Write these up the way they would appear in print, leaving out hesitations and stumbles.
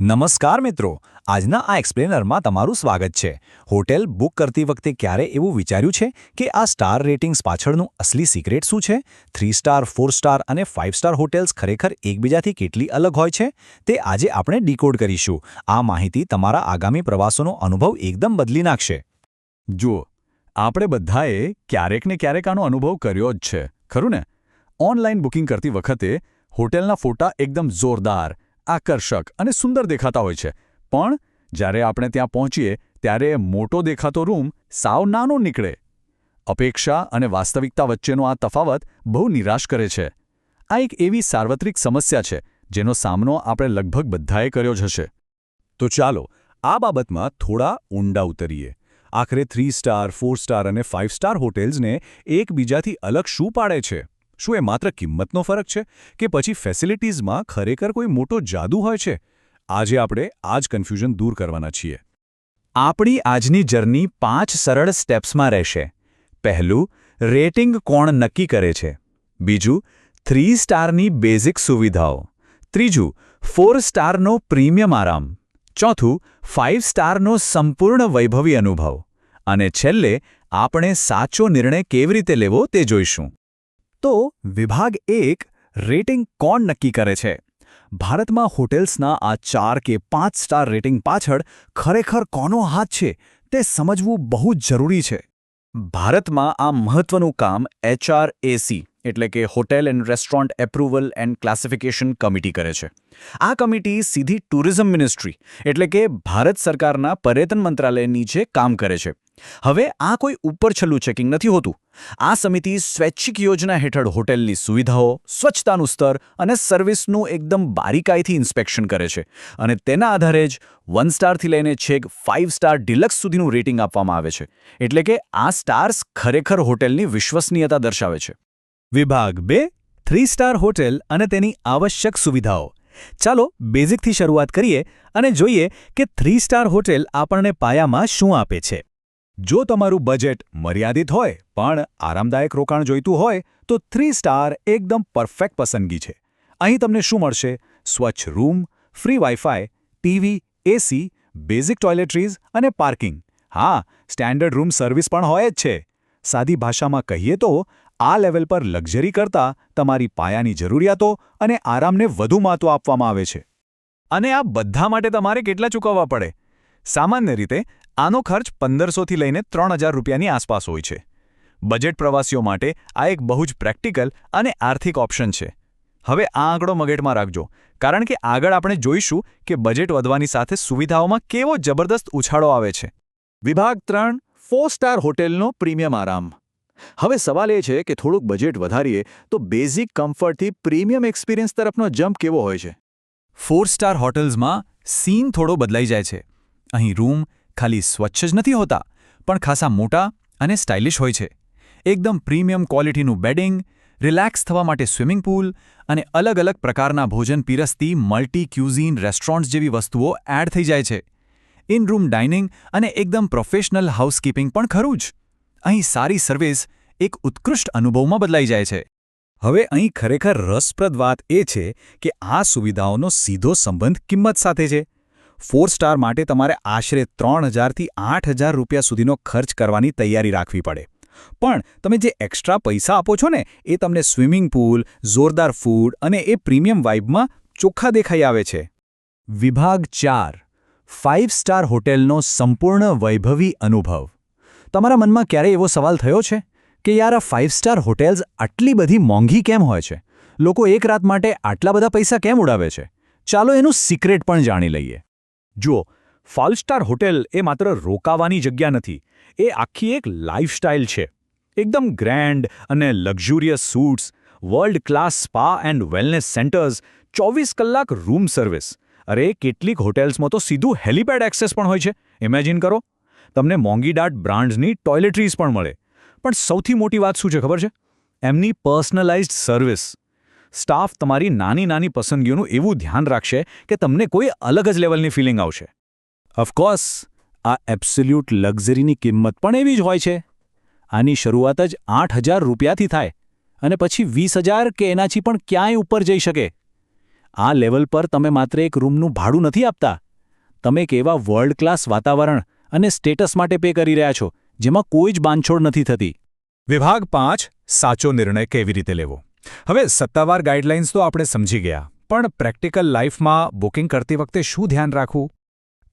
નમસ્કાર મિત્રો, આજના આ એક્સપ્લેનરમાં તમારું સ્વાગત છે. હોટેલ બુક કરતી વખતે ક્યારે એવું વિચાર્યું છે કે આ સ્ટાર રેટિંગ્સ પાછળનું અસલી સિક્રેટ શું છે? 3 સ્ટાર, 4 સ્ટાર અને 5 સ્ટાર હોટેલ્સ ખરેખર એકબીજાથી કેટલી અલગ હોય છે? તે આજે આપણે ડીકોડ કરીશું. આ માહિતી તમારા આગામી પ્રવાસોનો અનુભવ એકદમ બદલી નાખશે. જુઓ, આપણે બધાએ ક્યારેક ને ક્યારેક આનો અનુભવ કર્યો જ છે, ખરું ને? ઓનલાઈન બુકિંગ કરતી વખતે હોટેલના ફોટા એકદમ જોરદાર, આકર્ષક અને સુંદર દેખાતા હોય છે, પણ જ્યારે આપણે ત્યાં પહોંચીએ ત્યારે મોટો દેખાતો રૂમ સાવ નાનો નીકળે. અપેક્ષા અને વાસ્તવિકતા વચ્ચેનો આ તફાવત બહુ નિરાશ કરે છે. આ એક એવી સાર્વત્રિક સમસ્યા છે જેનો સામનો આપણે લગભગ બધાએ કર્યો જ હશે. તો ચાલો આ બાબતમાં થોડા ઊંડા ઉતરીએ. આખરે 3 સ્ટાર, 4 સ્ટાર અને 5 સ્ટાર હોટેલ્સને એકબીજાથી અલગ શું પાડે છે? શું એ માત્ર કિંમતનો ફરક છે કે પછી ફેસિલિટીઝમાં ખરેખર કોઈ મોટો જાદુ હોય છે? આજે આપણે આ જ કન્ફ્યુઝન દૂર કરવાના છીએ. આપણી આજની જર્ની 5 સરળ સ્ટેપ્સમાં રહેશે. પહેલું, રેટિંગ કોણ નક્કી કરે છે. બીજું, 3 સ્ટારની બેઝિક સુવિધાઓ. ત્રીજું, 4 સ્ટારનો પ્રીમિયમ આરામ. ચોથું, 5 સ્ટારનો સંપૂર્ણ વૈભવી અનુભવ. અને છેલ્લે, આપણે સાચો નિર્ણય કેવી રીતે લેવો તે જોઈશું. તો વિભાગ 1, રેટિંગ કોણ નક્કી કરે છે? ભારતમાં હોટેલ્સના આ 4 કે 5 સ્ટાર રેટિંગ પાછળ ખરેખર કોનો હાથ છે તે સમજવું બહુ જ જરૂરી છે. ભારતમાં આ મહત્વનું કામ HRAC એટલે કે hotel and restaurant approval and classification committee કરે છે. આ કમિટી સીધી ટુરિઝમ મિનિસ્ટ્રી એટલે કે ભારત સરકારના પર્યટન મંત્રાલય નીચે કામ કરે છે. હવે આ કોઈ ઉપરછલ્લું ચેકિંગ નથી હોતું. આ સમિતિ સ્વૈચ્છિક યોજના હેઠળ હોટેલની સુવિધાઓ, સ્વચ્છતાનું સ્તર અને સર્વિસનું એકદમ બારીકાઈથી ઇન્સ્પેક્શન કરે છે અને તેના આધારે જ 1 સ્ટારથી લઈને છેક 5 સ્ટાર ડિલક્સ સુધીનું રેટિંગ આપવામાં આવે છે. એટલે કે આ સ્ટાર્સ ખરેખર હોટેલની વિશ્વસનીયતા દર્શાવે છે. વિભાગ 2, 3 સ્ટાર હોટેલ અને તેની આવશ્યક સુવિધાઓ. ચાલો બેઝિકથી શરૂઆત કરીએ અને જોઈએ કે 3 સ્ટાર હોટેલ આપણને પાયામાં શું આપે છે. જો તમારું બજેટ મર્યાદિત હોય પણ આરામદાયક રોકાણ જોઈતું હોય તો 3 સ્ટાર એકદમ પરફેક્ટ પસંદગી છે. અહીં તમને શું મળશે? સ્વચ્છ રૂમ, ફ્રી વાઇફાઈ, ટીવી, એસી, બેઝિક ટોયલેટરીઝ અને પાર્કિંગ. હા, સ્ટેન્ડર્ડ રૂમ સર્વિસ પણ હોય જ છે. સાદી ભાષામાં કહીએ તો આ લેવલ પર લક્ઝરી કરતાં તમારી પાયાની જરૂરિયાતો અને આરામને વધુ મહત્વ આપવામાં આવે છે. અને આ બધા માટે તમારે કેટલા ચૂકવવા પડે? સામાન્ય રીતે આનો ખર્ચ 1500થી લઈને 3000 રૂપિયાની આસપાસ હોય છે. બજેટ પ્રવાસીઓ માટે આ એક બહુ જ પ્રેક્ટિકલ અને આર્થિક ઓપ્શન છે. હવે આ આંકડો મગજમાં રાખજો, કારણ કે આગળ આપણે જોઈશું કે બજેટ વધવાની સાથે સુવિધાઓમાં કેવો જબરદસ્ત ઉછાળો આવે છે. વિભાગ 3, 4 સ્ટાર હોટેલનો પ્રીમિયમ આરામ. હવે સવાલ એ છે કે થોડુંક બજેટ વધારીએ તો બેઝિક કમ્ફર્ટથી પ્રીમિયમ એક્સપિરિયન્સ તરફનો જમ્પ કેવો હોય છે? 4 સ્ટાર હોટેલ્સમાં સીન થોડો બદલાઈ જાય છે. અહીં રૂમ ખાલી સ્વચ્છ જ નથી હોતા, પણ ખાસા મોટા અને સ્ટાઇલિશ હોય છે. એકદમ પ્રીમિયમ ક્વોલિટીનું બેડિંગ, રિલેક્સ થવા માટે સ્વિમિંગ પૂલ અને અલગ-અલગ પ્રકારના ભોજન પીરસતી મલ્ટી ક્યુઝિન રેસ્ટોરન્ટ્સ જેવી વસ્તુઓ એડ થઈ જાય છે. ઇન રૂમ ડાઇનિંગ અને એકદમ પ્રોફેશનલ હાઉસકીપિંગ પણ ખરું જ. અહીં સારી સર્વિસ એક ઉત્કૃષ્ટ અનુભવમાં બદલાઈ જાય છે. હવે અહીં ખરેખર રસપ્રદ વાત એ છે કે આ સુવિધાઓનો સીધો સંબંધ કિંમત સાથે છે. 4 સ્ટાર માટે તમારે આશરે 3000થી 8000 રૂપિયા સુધીનો ખર્ચ કરવાની તૈયારી રાખવી પડે. પણ તમે જે એક્સ્ટ્રા પૈસા આપો છો ને એ તમને સ્વિમિંગ પૂલ, જોરદાર ફૂડ અને એ પ્રીમિયમ વાઇબમાં ચોખ્ખા દેખાઈ આવે છે. વિભાગ 4, 5 સ્ટાર હોટેલનો સંપૂર્ણ વૈભવી અનુભવ. તમારા મનમાં ક્યારેય એવો સવાલ થયો છે કે યાર આ 5 સ્ટાર હોટેલ્સ આટલી બધી મોંઘી કેમ હોય છે? લોકો એક રાત માટે આટલા બધા પૈસા કેમ ઉડાવે છે? ચાલો એનું સિક્રેટ પણ જાણી લઈએ. જુઓ, 5 સ્ટાર હોટેલ એ માત્ર રોકાવાની જગ્યા નથી, એ આખી એક લાઇફસ્ટાઇલ છે. એકદમ ગ્રેન્ડ અને luxurious suits, world class spa and wellness centres, 24 કલાક રૂમ સર્વિસ. અરે કેટલીક હોટેલ્સમાં તો સીધું હેલિપેડ એક્સેસ પણ હોય છે. ઇમેજિન કરો, તમને મોંઘીદાટ બ્રાન્ડ્સની ટોયલેટરીઝ પણ મળે. પણ સૌથી મોટી વાત શું છે ખબર છે? એમની પર્સનલાઇઝ્ડ સર્વિસ. સ્ટાફ તમારી નાની પસંદગીઓનું એવું ધ્યાન રાખશે કે તમને કોઈ અલગ જ લેવલની ફિલિંગ આવશે. ઓફકોર્સ, આ એબ્સોલ્યુટ લક્ઝરીની કિંમત પણ એવી જ હોય છે. આની શરૂઆત જ 8000 રૂપિયાથી થાય અને પછી 20000 કે એનાથી પણ ક્યાંય ઉપર જઈ શકે. આ લેવલ પર તમે માત્ર એક રૂમનું ભાડું નથી આપતા. તમે એક એવા વર્લ્ડ ક્લાસ વાતાવરણ અને સ્ટેટસ માટે પે કરી રહ્યા છો જેમાં કોઈ જ બાંધછોડ નથી થતી. વિભાગ 5 સાચો નિર્ણય કેવી રીતે લેવો. હવે સત્તાવાર ગાઈડલાઇન્સ તો આપણે સમજી ગયા, પણ પ્રેક્ટિકલ લાઈફમાં બુકિંગ કરતી વખતે શું ધ્યાન રાખવું?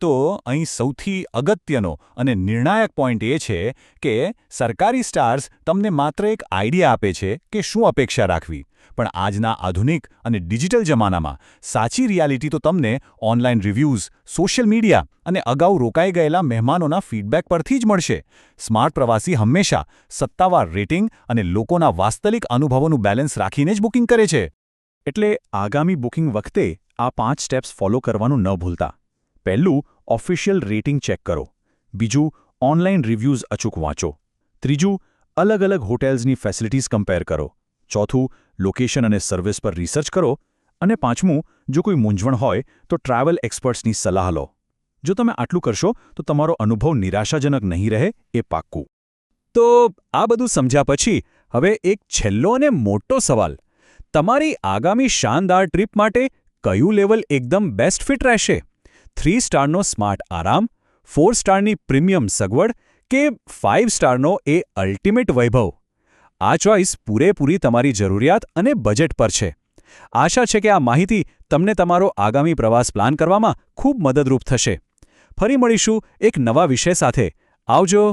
તો અહીં સૌથી અગત્યનો અને નિર્ણાયક પોઈન્ટ એ છે કે સરકારી સ્ટાર્સ તમને માત્ર એક આઈડિયા આપે છે કે શું અપેક્ષા રાખવી, પણ આજના આધુનિક અને ડિજિટલ જમાનામાં સાચી રિયાલિટી તો તમને ઓનલાઈન રિવ્યૂઝ, સોશિયલ મીડિયા અને અગાઉ રોકાઈ ગયેલા મહેમાનોના ફીડબેક પરથી જ મળશે. સ્માર્ટ પ્રવાસી હંમેશા સત્તાવાર રેટિંગ અને લોકોના વાસ્તવિક અનુભવોનું બેલેન્સ રાખીને જ બુકિંગ કરે છે. એટલે આગામી બુકિંગ વખતે આ 5 સ્ટેપ્સ ફોલો કરવાનું ન ભૂલતા. પહેલું, ઓફિશિયલ રેટિંગ ચેક કરો. બીજું, ઓનલાઈન રિવ્યૂઝ અચૂક વાંચો. ત્રીજું, અલગ-અલગ હોટેલ્સની ફેસિલિટીઝ કમ્પેર કરો. ચોથું, લોકેશન અને સર્વિસ પર રિસર્ચ કરો. અને પાંચમું, જો કોઈ મૂંઝવણ હોય તો ટ્રાવેલ એક્સપર્ટ્સની સલાહ લો. જો તમે આટલું કરશો તો તમારો અનુભવ નિરાશાજનક નહીં રહે, એ પાક્કું. તો આ બધું સમજ્યા પછી હવે એક છેલ્લો અને મોટો સવાલ. તમારી આગામી શાનદાર ટ્રીપ માટે કયું લેવલ એકદમ બેસ્ટ ફિટ રહેશે? 3 સ્ટારનો સ્માર્ટ આરામ, 4 સ્ટારની પ્રીમિયમ સગવડ કે 5 સ્ટારનો એ અલ્ટિમેટ વૈભવ? આ ચોઇસ પૂરેપૂરી તમારી જરૂરિયાત અને બજેટ પર છે. આશા છે કે આ માહિતી તમને તમારો આગામી પ્રવાસ પ્લાન કરવામાં ખૂબ મદદરૂપ થશે. ફરી મળીશું એક નવા વિષય સાથે. આવજો.